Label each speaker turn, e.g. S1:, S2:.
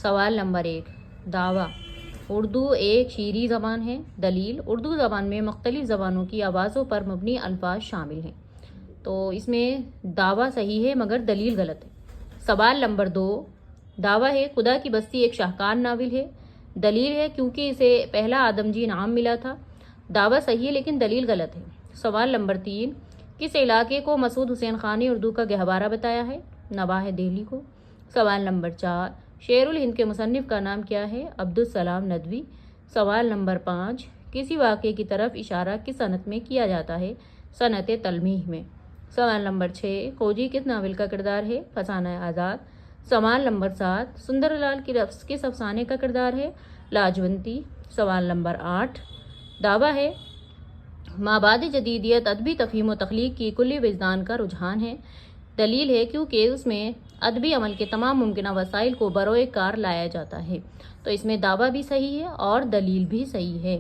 S1: سوال نمبر 1، دعویٰ اردو ایک شعری زبان ہے۔ دلیل، اردو زبان میں مختلف زبانوں کی آوازوں پر مبنی الفاظ شامل ہیں۔ تو اس میں دعویٰ صحیح ہے مگر دلیل غلط ہے۔ سوال نمبر 2، دعویٰ ہے خدا کی بستی ایک شاہکار ناول ہے۔ دلیل ہے کیونکہ اسے پہلا آدمجی انعام ملا تھا۔ دعویٰ صحیح ہے لیکن دلیل غلط ہے۔ سوال نمبر 3، کس علاقے کو مسعود حسین خان نے اردو کا گہوارہ بتایا ہے؟ نواح دہلی کو۔ سوال نمبر 4، شعر الہند کے مصنف کا نام کیا ہے؟ عبدالسلام ندوی۔ سوال نمبر 5، کسی واقعے کی طرف اشارہ کس صنعت میں کیا جاتا ہے؟ صنعت تلمیح میں۔ سوال نمبر 6، فوجی کس ناول کا کردار ہے؟ فسانہ آزاد۔ سوال نمبر 7، سندر لال کس افسانے کا کردار ہے؟ لاجونتی۔ سوال نمبر 8، دعویٰ ہے مابعد جدیدیت ادبی تفہیم و تخلیق کی کلی وجدان کا رجحان ہے۔ دلیل ہے کیونکہ اس میں ادبی عمل کے تمام ممکنہ وسائل کو بروئے کار لایا جاتا ہے۔ تو اس میں دعویٰ بھی صحیح ہے اور دلیل بھی صحیح ہے۔